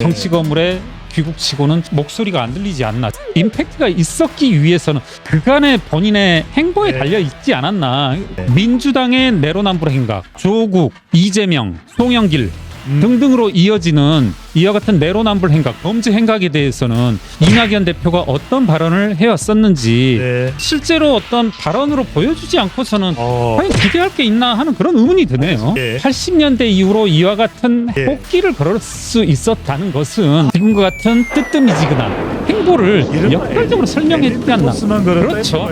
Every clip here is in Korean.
정치 거물에 귀국치고는 목소리가 안 들리지 않나. 임팩트가 있었기 위해서는 그간의 본인의 행보에 달려 있지 않았나. 민주당의 내로남불 행각, 조국, 이재명, 송영길 등등으로 이어지는 이와 같은 내로남불 행각, 범죄 행각에 대해서는 이낙연 대표가 어떤 발언을 해왔었는지 실제로 어떤 발언으로 보여주지 않고서는 과연 기대할 게 있나 하는 그런 의문이 드네요. 80년대 이후로 이와 같은 복귀를 걸을 수 있었다는 것은 지금과 같은 뜨뜻미지근한 행보를 역설적으로 설명했지 않나. 그렇죠.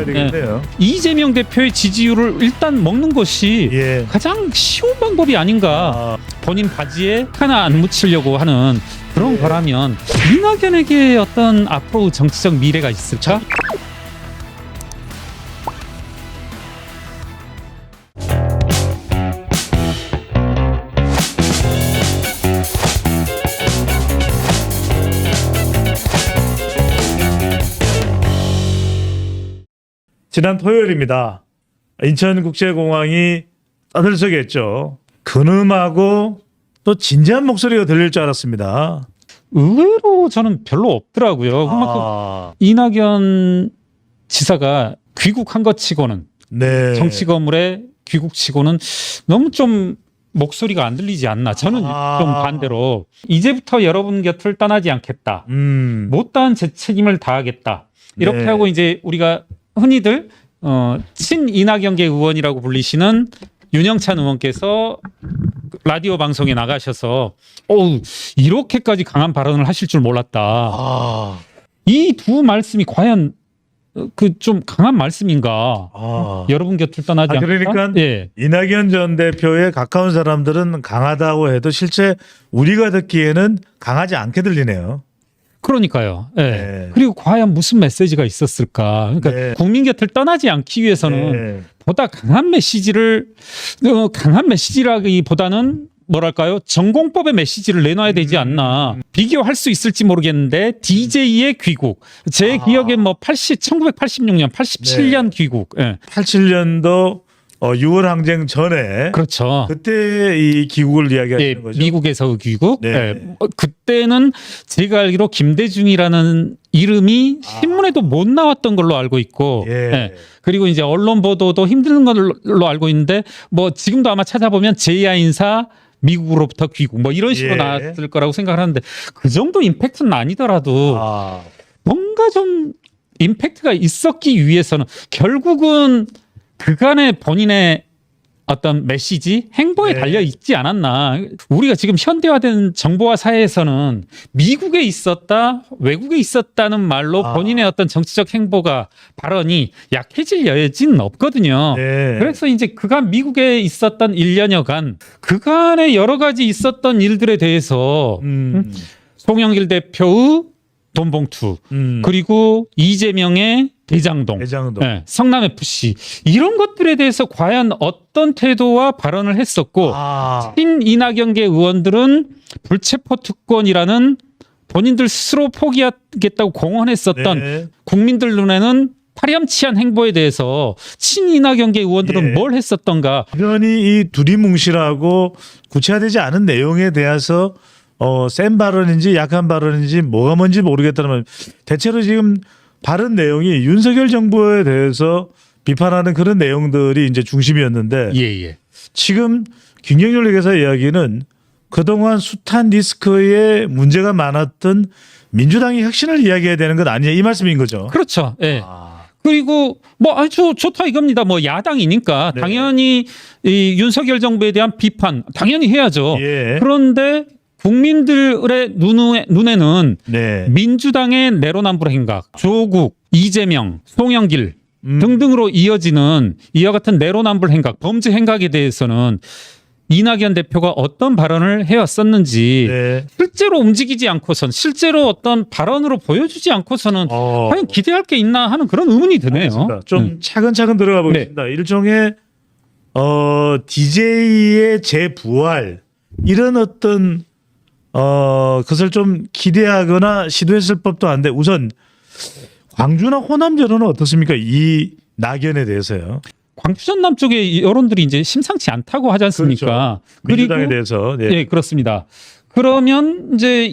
이재명 대표의 지지율을 일단 먹는 것이 가장 쉬운 방법이 아닌가. 본인 바지에 하나 안 묻히려고 하는 그런 거라면 이낙연에게 어떤 앞으로 정치적 미래가 있을까? 지난 토요일입니다. 인천국제공항이 떠들썩했죠. 근음하고 또 진지한 목소리가 들릴 줄 알았습니다. 의외로 저는 별로 없더라고요. 그만큼 이낙연 지사가 귀국한 것 치고는 정치 거물에 귀국치고는 너무 좀 목소리가 안 들리지 않나. 저는 좀 반대로 이제부터 여러분 곁을 떠나지 않겠다. 못다한 제 책임을 다하겠다. 이렇게 하고 이제 우리가 흔히들 친 이낙연계 의원이라고 불리시는 윤영찬 의원께서 라디오 방송에 나가셔서 이렇게까지 강한 발언을 하실 줄 몰랐다. 이 두 말씀이 과연 그 좀 강한 말씀인가? 여러분 곁을 떠나지 않겠다. 그러니까 이낙연 전 대표에 가까운 사람들은 강하다고 해도 실제 우리가 듣기에는 강하지 않게 들리네요. 그러니까요. 그리고 과연 무슨 메시지가 있었을까? 그러니까 국민 곁을 떠나지 않기 위해서는 보다 강한 메시지라기보다는 뭐랄까요? 전공법의 메시지를 내놔야 되지 않나. 비교할 수 있을지 모르겠는데 DJ의 귀국. 제 기억엔 1986년, 87년 귀국. 87년도 6월 항쟁 전에 그렇죠. 그때 이 귀국을 이야기하는 거죠. 미국에서 귀국. 그때는 제가 알기로 김대중이라는 이름이 신문에도 못 나왔던 걸로 알고 있고, 그리고 이제 언론 보도도 힘든 걸로 알고 있는데, 지금도 아마 찾아보면 제야 인사 미국으로부터 귀국 이런 식으로 나왔을 거라고 생각을 하는데, 그 정도 임팩트는 아니더라도 뭔가 좀 임팩트가 있었기 위해서는 결국은 그간의 본인의 어떤 메시지, 행보에 달려 있지 않았나. 우리가 지금 현대화된 정보화 사회에서는 미국에 있었다, 외국에 있었다는 말로 본인의 어떤 정치적 행보가, 발언이 약해질 여지는 없거든요. 그래서 이제 그간 미국에 있었던 1년여간 그간의 여러 가지 있었던 일들에 대해서 송영길 대표의 돈봉투, 그리고 이재명의 대장동. 성남FC 이런 것들에 대해서 과연 어떤 태도와 발언을 했었고, 친 이낙연계 의원들은 불체포 특권이라는 본인들 스스로 포기하겠다고 공언했었던 국민들 눈에는 파렴치한 행보에 대해서 친 이낙연계 의원들은 뭘 했었던가. 당연히 이 두리뭉실하고 구체화되지 않은 내용에 대해서 센 발언인지 약한 발언인지 뭐가 뭔지 모르겠다는, 대체로 지금 발언 내용이 윤석열 정부에 대해서 비판하는 그런 내용들이 이제 중심이었는데, 지금 김경률 회계사 이야기는 그동안 숱한 리스크에 문제가 많았던 민주당의 혁신을 이야기해야 되는 것 아니냐, 이 말씀인 거죠. 그렇죠. 그리고 좋다 이겁니다. 야당이니까 당연히 이 윤석열 정부에 대한 비판 당연히 해야죠. 그런데 국민들의 눈에는 민주당의 내로남불 행각, 조국, 이재명, 송영길 등등으로 이어지는 이와 같은 내로남불 행각, 범죄 행각에 대해서는 이낙연 대표가 어떤 발언을 해왔었는지 실제로 움직이지 않고선, 실제로 어떤 발언으로 보여주지 않고서는 과연 기대할 게 있나 하는 그런 의문이 드네요. 좀 차근차근 들어가 보겠습니다. 일종의 DJ의 재부활, 이런 어떤 그것을 좀 기대하거나 시도했을 법도 한데, 우선 광주나 호남 여론은 어떻습니까? 이 낙연에 대해서요. 광주 전남 쪽의 여론들이 이제 심상치 않다고 하지 않습니까? 그렇죠. 민주당에 대해서. 그렇습니다. 그러면 이제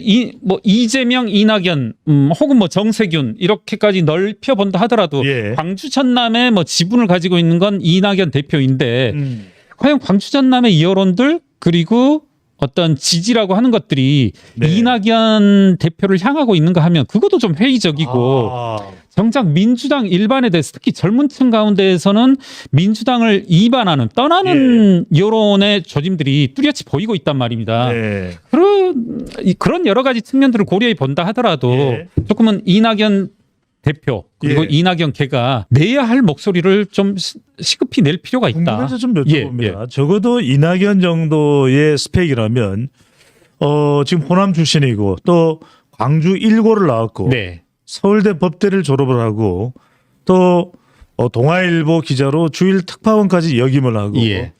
이재명, 이낙연, 혹은 뭐 정세균 이렇게까지 넓혀 본다 하더라도 예. 광주 전남의 뭐 지분을 가지고 있는 건 이낙연 대표인데 과연 광주 전남의 여론들 그리고 어떤 지지라고 하는 것들이 네. 이낙연 대표를 향하고 있는가 하면 그것도 좀 회의적이고 정작 민주당 일반에 대해서 특히 젊은 층 가운데에서는 민주당을 이반하는 떠나는 여론의 조짐들이 뚜렷이 보이고 있단 말입니다. 네. 그런 여러 가지 측면들을 고려해 본다 하더라도 예. 조금은 이낙연 대표 그리고 예. 이낙연 걔가 내야 할 목소리를 좀 시급히 낼 필요가 있다. 궁금해서 좀 여쭤봅니다. 예. 적어도 이낙연 정도의 스펙이라면 지금 호남 출신이고 또 광주 1고를 나왔고 네. 서울대 법대를 졸업을 하고 또 동아일보 기자로 주일 특파원까지 역임을 하고 예.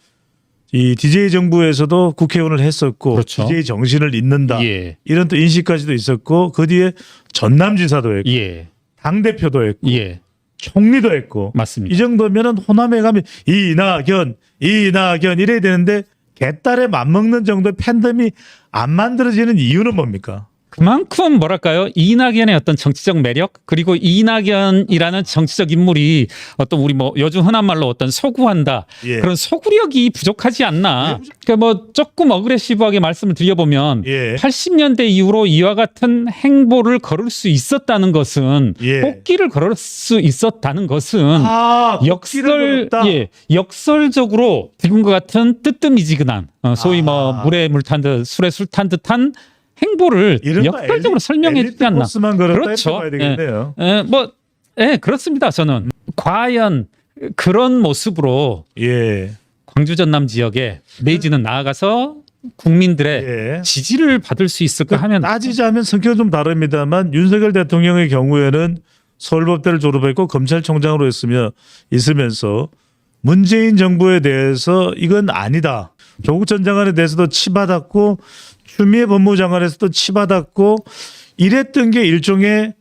이 DJ 정부에서도 국회의원을 했었고 그렇죠. DJ 정신을 잇는다 예. 이런 또 인식까지도 있었고 그 뒤에 전남지사도 했고 예. 당대표도 했고 예. 총리도 했고 맞습니다. 이 정도면은 호남에 가면 이낙연 이래야 되는데 개딸에 맞먹는 정도의 팬덤이 안 만들어지는 이유는 뭡니까? 그만큼 뭐랄까요 이낙연의 어떤 정치적 매력 그리고 이낙연이라는 정치적 인물이 어떤 우리 뭐 요즘 흔한 말로 어떤 소구한다 예. 그런 소구력이 부족하지 않나. 그러니까 뭐 조금 어그레시브하게 말씀을 드려보면 예. 80년대 이후로 이와 같은 행보를 걸을 수 있었다는 것은 예. 꽃길을 걸을 수 있었다는 것은 역설적으로 지금과 같은 뜨뜻미지근한 소위 뭐 물에 물 탄 듯 술에 술 탄 듯한 행보를 역설적으로 설명해 주지 않나. 코스만 걸었다 그렇죠. 봐야 되겠네요. 그렇습니다. 저는 과연 그런 모습으로 예. 광주 전남 지역에 내지는 나아가서 국민들의 예. 지지를 받을 수 있을까 하면 따지자면 성격은 좀 다릅니다만 윤석열 대통령의 경우에는 서울법대를 졸업했고 검찰총장으로 있으면서 문재인 정부에 대해서 이건 아니다. 조국 전 장관에 대해서도 치받았고 추미애 법무장관에서도 치받았고 이랬던 게 일종의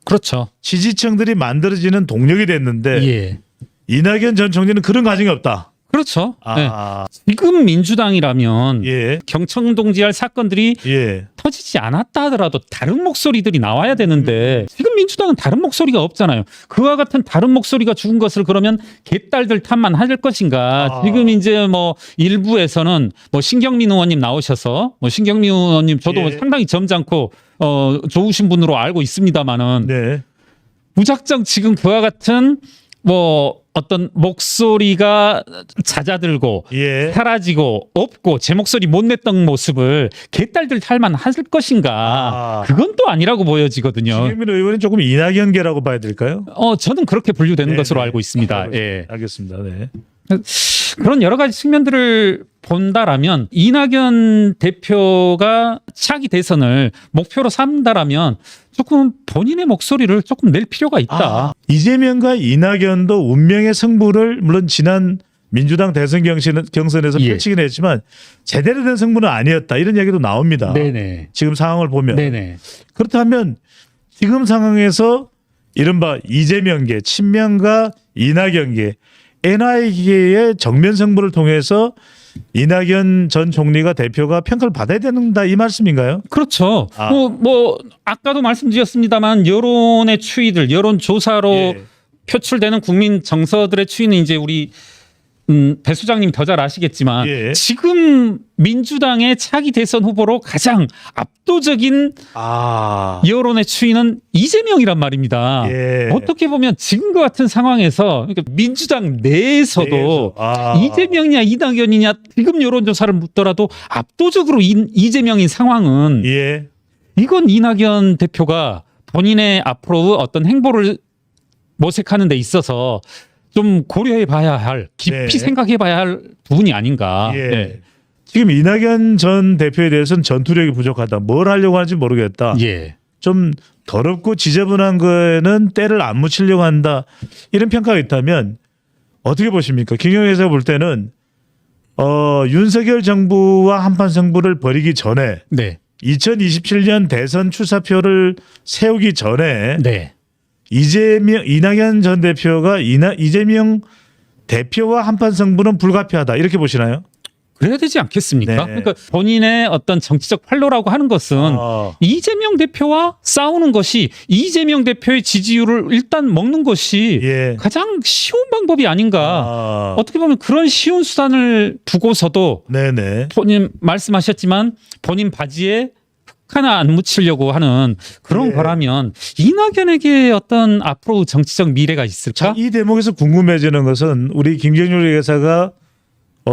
그렇죠. 지지층들이 만들어지는 동력이 됐는데 예. 이낙연 전 총리는 그런 가정이 없다. 그렇죠. 네. 아, 지금 민주당이라면 예, 경청동지할 사건들이 예, 터지지 않았다 하더라도 다른 목소리들이 나와야 되는데 지금 민주당은 다른 목소리가 없잖아요. 그와 같은 다른 목소리가 죽은 것을 그러면 개딸들 탓만 할 것인가. 지금 이제 뭐 일부에서는 뭐 신경민 의원님 나오셔서 뭐 신경민 의원님 저도 예. 상당히 점잖고 좋으신 분으로 알고 있습니다만은 네, 무작정 지금 그와 같은 뭐 어떤 목소리가 잦아들고 예. 사라지고 없고 제 목소리 못 냈던 모습을 개딸들 탈만 할 것인가. 그건 또 아니라고 보여지거든요. 신경민 의원은 조금 이낙연계라고 봐야 될까요? 저는 그렇게 분류되는 네, 것으로 네. 알고 있습니다. 예. 알겠습니다. 네. 그런 여러 가지 측면들을 본다라면 이낙연 대표가 차기 대선을 목표로 삼는다라면 조금 본인의 목소리를 조금 낼 필요가 있다. 이재명과 이낙연도 운명의 승부를 물론 지난 민주당 대선 경선에서 예. 펼치긴 했지만 제대로 된 승부는 아니었다. 이런 얘기도 나옵니다. 네네. 지금 상황을 보면. 네네. 그렇다면 지금 상황에서 이른바 이재명계, 친명과 이낙연계, NI계의 정면 승부를 통해서 이낙연 전 총리가 대표가 평가를 받아야 된다 이 말씀인가요? 그렇죠. 아. 뭐 아까도 말씀드렸습니다만 여론의 추이들, 여론 조사로 예. 표출되는 국민 정서들의 추이는 이제 우리 배 수장님 더 잘 아시겠지만 예. 지금 민주당의 차기 대선 후보로 가장 압도적인 여론의 추이는 이재명이란 말입니다. 예. 어떻게 보면 지금과 같은 상황에서 그러니까 민주당 내에서도 이재명이냐 이낙연이냐 지금 여론조사를 묻더라도 압도적으로 이재명인 상황은 예. 이건 이낙연 대표가 본인의 앞으로 어떤 행보를 모색하는 데 있어서 좀 고려해 봐야 할 깊이 네. 생각해 봐야 할 부분이 아닌가. 예. 네. 지금 이낙연 전 대표에 대해서는 전투력이 부족하다. 뭘 하려고 하는지 모르겠다. 예. 좀 더럽고 지저분한 거에는 때를 안 묻히려고 한다. 이런 평가가 있다면 어떻게 보십니까? 김경혜에서 볼 때는 윤석열 정부와 한판 승부를 벌이기 전에 네. 2027년 대선 출사표를 세우기 전에 네. 이낙연 전 대표가 이재명 대표와 한판 승부는 불가피하다. 이렇게 보시나요? 그래야 되지 않겠습니까? 네. 그러니까 본인의 어떤 정치적 활로라고 하는 것은 이재명 대표와 싸우는 것이 이재명 대표의 지지율을 일단 먹는 것이 예. 가장 쉬운 방법이 아닌가. 아. 어떻게 보면 그런 쉬운 수단을 두고서도 네네. 본인 말씀하셨지만 본인 바지에 흙 하나 안 묻히려고 하는 그런 네. 거라면 이낙연에게 어떤 앞으로 정치적 미래가 있을까? 자, 이 대목에서 궁금해지는 것은 우리 김경률 회사가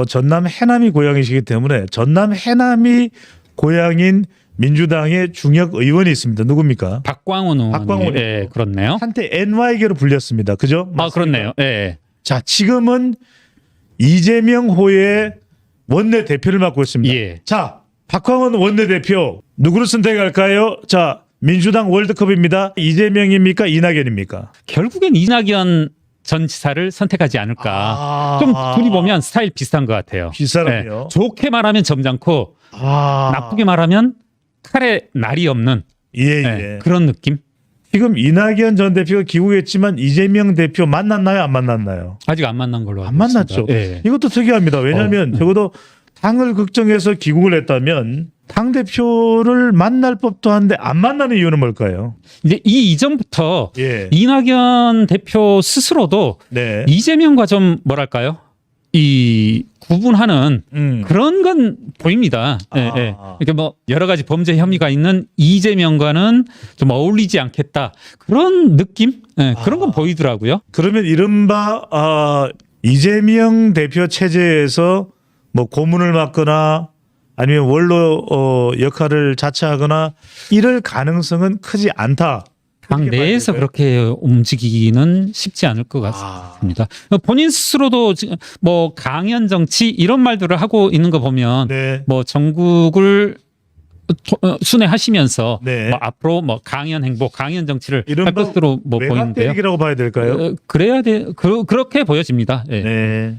전남 해남이 고향이시기 때문에 전남 해남이 고향인 민주당의 중역 의원이 있습니다. 누굽니까? 박광원 의원. 박광원 예, 그렇네요. 한때 NY계로 불렸습니다. 그죠? 아, 그렇네요. 예. 자, 지금은 이재명 호의 원내 대표를 맡고 있습니다. 예. 자, 박광원 원내 대표 누구를 선택할까요? 자, 민주당 월드컵입니다. 이재명입니까? 이낙연입니까? 결국엔 이낙연 전 지사를 선택하지 않을까. 좀 둘이 보면 스타일 비슷한 것 같아요. 비슷하네요. 예. 좋게 말하면 점잖고 나쁘게 말하면 칼에 날이 없는 예, 예. 예, 그런 느낌. 지금 이낙연 전 대표가 귀국했지만 이재명 대표 만났나요? 안 만났나요? 아직 안 만난 걸로 안 알고 있습니다. 만났죠. 예. 이것도 특이합니다. 왜냐하면 적어도 당을 걱정해서 귀국을 했다면 당 대표를 만날 법도 한데 안 만나는 이유는 뭘까요? 이제 이 이전부터 예. 이낙연 대표 스스로도 네. 이재명과 좀 뭐랄까요? 이 구분하는 그런 건 보입니다. 예, 예. 이렇게 뭐 여러 가지 범죄 혐의가 있는 이재명과는 좀 어울리지 않겠다. 그런 느낌? 예, 그런 건 보이더라고요. 그러면 이른바 이재명 대표 체제에서 뭐 고문을 맡거나 아니면 원로 역할을 자처하거나 이럴 가능성은 크지 않다. 당 그렇게 내에서 봐야 될까요? 그렇게 움직이기는 쉽지 않을 것 같습니다. 본인 스스로도 지금 뭐 강연 정치 이런 말들을 하고 있는 거 보면 네. 뭐 전국을 순회하시면서 네. 뭐 앞으로 뭐 강연 행보, 강연 정치를 할 이른바 것으로 뭐 보이는데요. 외곽대기라고 봐야 될까요? 그래야 돼. 그렇게 보여집니다. 예. 네.